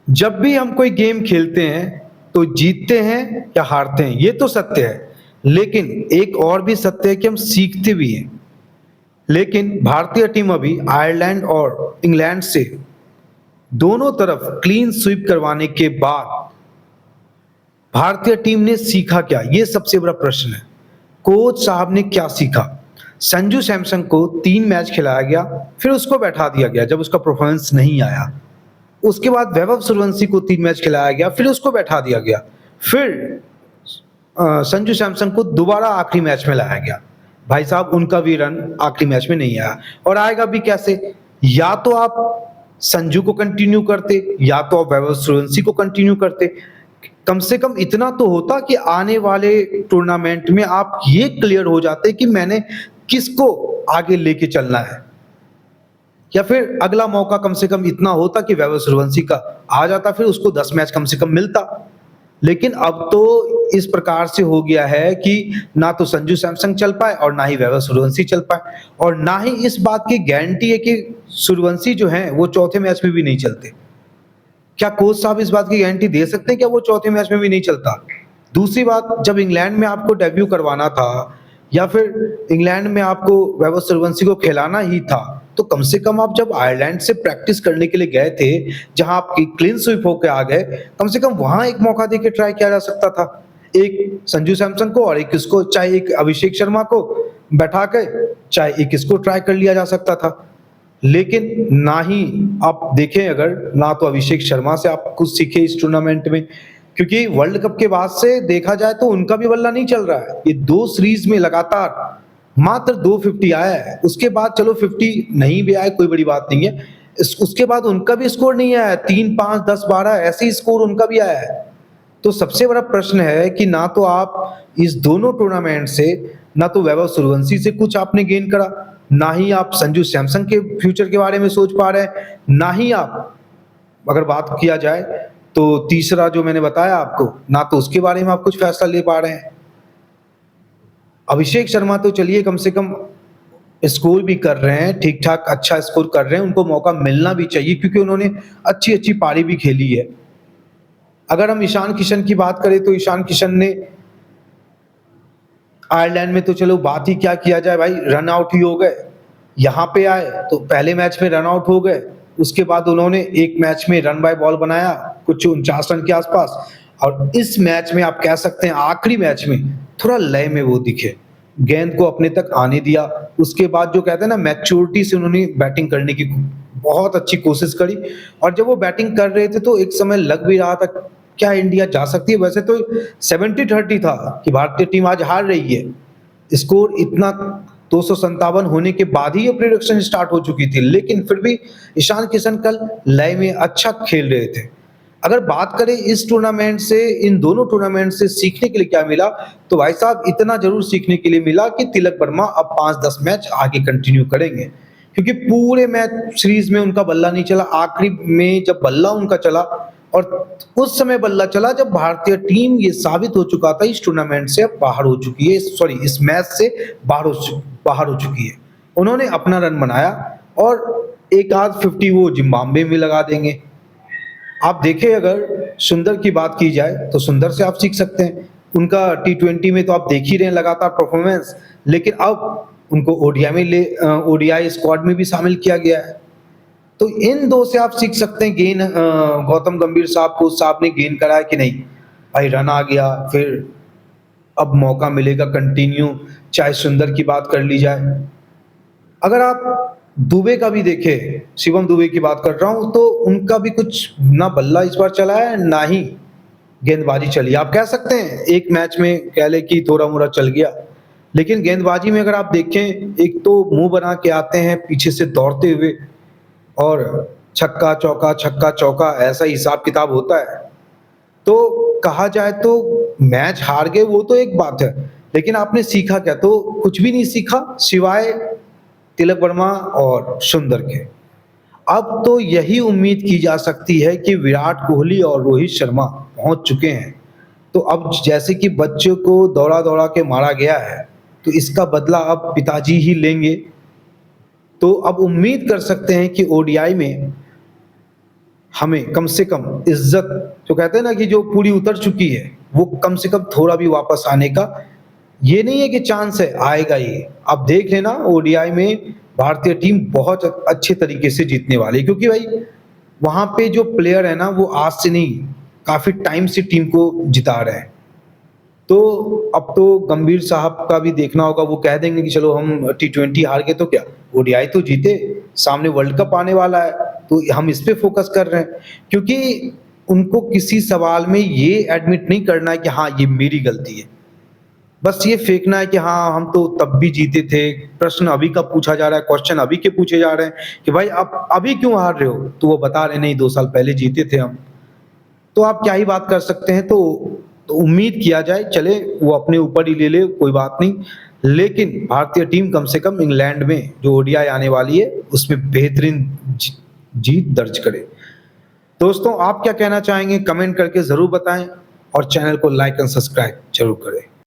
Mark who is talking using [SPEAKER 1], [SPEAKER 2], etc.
[SPEAKER 1] जब भी हम कोई गेम खेलते हैं तो जीतते हैं या हारते हैं, ये तो सत्य है। लेकिन एक और भी सत्य है कि हम सीखते भी हैं। लेकिन भारतीय टीम अभी आयरलैंड और इंग्लैंड से दोनों तरफ क्लीन स्वीप करवाने के बाद भारतीय टीम ने सीखा क्या, ये सबसे बड़ा प्रश्न है। कोच साहब ने क्या सीखा? संजू सैमसन को 3 मैच खिलाया गया, फिर उसको बैठा दिया गया जब उसका परफॉर्मेंस नहीं आया। उसके बाद वैभव सूर्यवंशी को 3 मैच खिलाया गया, फिर उसको बैठा दिया गया। फिर संजू सैमसन को दोबारा आखिरी मैच में लाया गया। भाई साहब, उनका भी रन आखिरी मैच में नहीं आया और आएगा भी कैसे? या तो आप संजू को कंटिन्यू करते या तो आप वैभव सूर्यवंशी को कंटिन्यू करते। कम से कम इतना तो होता कि आने वाले टूर्नामेंट में आप ये क्लियर हो जाते कि मैंने किसको आगे लेके चलना है, या फिर अगला मौका कम से कम इतना होता कि वैभव सूर्यवंशी का आ जाता, फिर उसको 10 मैच कम से कम मिलता। लेकिन अब तो इस प्रकार से हो गया है कि ना तो संजू सैमसन चल पाए और ना ही वैभव सूर्यवंशी चल पाए, और ना ही इस बात की गारंटी है कि सूर्यवंशी जो है वो चौथे मैच में भी नहीं चलते। क्या कोच साहब इस बात की गारंटी दे सकते हैं क्या वो चौथे मैच में भी नहीं चलता? दूसरी बात, जब इंग्लैंड में आपको डेब्यू करवाना था या फिर इंग्लैंड में आपको वैभव सूर्यवंशी को खिलाना ही था, तो कम से कम आप जब आयरलैंड से प्रैक्टिस करने के लिए गए थे, जहां आपकी क्लीन स्वीप होके आ गए, कम से कम वहां एक मौका देके ट्राई किया जा सकता था। एक संजू सैमसन को और एक इसको, चाहे एक अभिषेक शर्मा को बैठा के, चाहे एक इसको ट्राई कर लिया जा सकता था। लेकिन ना ही आप देखें, अगर ना तो अभिषेक शर्मा से आप कुछ सीखे इस टूर्नामेंट में, क्योंकि वर्ल्ड कप के बाद से देखा जाए तो उनका भी बल्ला नहीं चल रहा है। ये 2 सीरीज में लगातार मात्र 250 आया है। उसके बाद चलो 50 नहीं भी आए कोई बड़ी बात नहीं है, उसके बाद उनका भी स्कोर नहीं आया है। 3, 5, 10, 12 ऐसे ही स्कोर उनका भी आया है। तो सबसे बड़ा प्रश्न है कि ना तो आप इस दोनों टूर्नामेंट से, ना तो वैभव सूर्यवंशी से कुछ आपने गेन करा, ना ही आप संजू सैमसन के फ्यूचर के बारे में सोच पा रहे हैं, ना ही आप, अगर बात किया जाए तो तीसरा जो मैंने बताया आपको, ना तो उसके बारे में आप कुछ फैसला ले पा रहे हैं। अभिषेक शर्मा तो चलिए कम से कम स्कोर भी कर रहे हैं, ठीक ठाक अच्छा स्कोर कर रहे हैं, उनको मौका मिलना भी चाहिए क्योंकि उन्होंने अच्छी अच्छी पारी भी खेली है। अगर हम ईशान किशन की बात करें तो ईशान किशन ने आयरलैंड में तो चलो बात ही क्या किया जाए भाई, रन आउट ही हो गए। यहाँ पे आए तो पहले मैच में रन आउट हो गए, उसके बाद उन्होंने एक मैच में रन बाय बॉल बनाया कुछ 49 रन के आसपास, और इस मैच में आप कह सकते हैं आखिरी मैच में थोड़ा लय में वो दिखे, गेंद को अपने तक आने दिया। उसके बाद जो कहते हैं ना, मैच्योरिटी से उन्होंने बैटिंग करने की बहुत अच्छी कोशिश करी, और जब वो बैटिंग कर रहे थे तो एक समय लग भी रहा था क्या इंडिया जा सकती है। वैसे तो 70-30 था कि भारतीय टीम आज हार रही है, स्कोर इतना 257 होने के बाद ही ये प्रिडिक्शन स्टार्ट हो चुकी थी, लेकिन फिर भी ईशान किशन कल लय में अच्छा खेल रहे थे। अगर बात करें इस टूर्नामेंट से, इन दोनों टूर्नामेंट से सीखने के लिए क्या मिला, तो भाई साहब इतना जरूर सीखने के लिए मिला कि तिलक वर्मा अब 5-10 मैच आगे कंटिन्यू करेंगे, क्योंकि पूरे मैच सीरीज में उनका बल्ला नहीं चला। आखिरी में जब बल्ला उनका चला, और उस समय बल्ला चला जब भारतीय टीम ये साबित हो चुका था इस टूर्नामेंट से अब बाहर हो चुकी है, सॉरी इस मैच से बाहर हो चुकी है। उन्होंने अपना रन बनाया और एक आध 50 वो जिम्बाब्वे में लगा देंगे। आप देखें, अगर सुंदर की बात की जाए तो सुंदर से आप सीख सकते हैं। उनका T20 में तो आप देख ही रहे हैं लगातार परफॉर्मेंस, लेकिन अब उनको ओडीआई स्क्वाड में भी शामिल किया गया है। तो इन दो से आप सीख सकते हैं गेन। गौतम गंभीर साहब को साहब ने गेन करा है कि नहीं, भाई रन आ गया, फिर अब मौका मिलेगा कंटिन्यू। चाहे सुंदर की बात कर ली जाए, अगर आप दुबे का भी देखें, शिवम दुबे की बात कर रहा हूं, तो उनका भी कुछ ना बल्ला इस बार चला है ना ही गेंदबाजी चली। आप कह सकते हैं एक मैच में कह ले कि थोड़ा मोड़ा चल गया, लेकिन गेंदबाजी में अगर आप देखें, एक तो मुंह बना के आते हैं पीछे से दौड़ते हुए, और छक्का चौका ऐसा हिसाब किताब होता है। तो कहा जाए तो मैच हार गए वो तो एक बात है, लेकिन आपने सीखा क्या? तो कुछ भी नहीं सीखा सिवाय तिलक वर्मा और सुंदर के। अब तो यही उम्मीद की जा सकती है कि विराट कोहली और रोहित शर्मा पहुंच चुके हैं, तो अब जैसे कि बच्चों को दौड़ा दौड़ा के मारा गया है, तो इसका बदला अब पिताजी ही लेंगे। तो अब उम्मीद कर सकते हैं कि ओडीआई में हमें कम से कम इज्जत, जो कहते हैं ना कि जो पूरी उतर चुकी है, वो कम से कम थोड़ा भी वापस आने का, ये नहीं है कि चांस है, आएगा ये। आप देख लेना ओडीआई में भारतीय टीम बहुत अच्छे तरीके से जीतने वाली है, क्योंकि भाई वहां पे जो प्लेयर है ना वो आज से नहीं, काफी टाइम से टीम को जिता रहे हैं। तो अब तो गंभीर साहब का भी देखना होगा, वो कह देंगे कि चलो हम टी20 हार गए तो क्या, ओडीआई तो जीते, सामने वर्ल्ड कप आने वाला है, तो हम इस पे फोकस कर रहे हैं। क्योंकि उनको किसी सवाल में ये एडमिट नहीं करना है कि हाँ ये मेरी गलती है, बस ये फेंकना है कि हाँ हम तो तब भी जीते थे। प्रश्न अभी का पूछा जा रहा है, क्वेश्चन अभी के पूछे जा रहे हैं कि भाई आप अभी क्यों हार रहे हो, तो वो बता रहे नहीं 2 साल पहले जीते थे हम। तो आप क्या ही बात कर सकते हैं। तो उम्मीद किया जाए, चले वो अपने ऊपर ही ले ले, कोई बात नहीं, लेकिन भारतीय टीम कम से कम इंग्लैंड में जो ओडीआई आने वाली है उसमें बेहतरीन जीत दर्ज करे। दोस्तों आप क्या कहना चाहेंगे, कमेंट करके जरूर बताएं और चैनल को लाइक एंड सब्सक्राइब जरूर करें।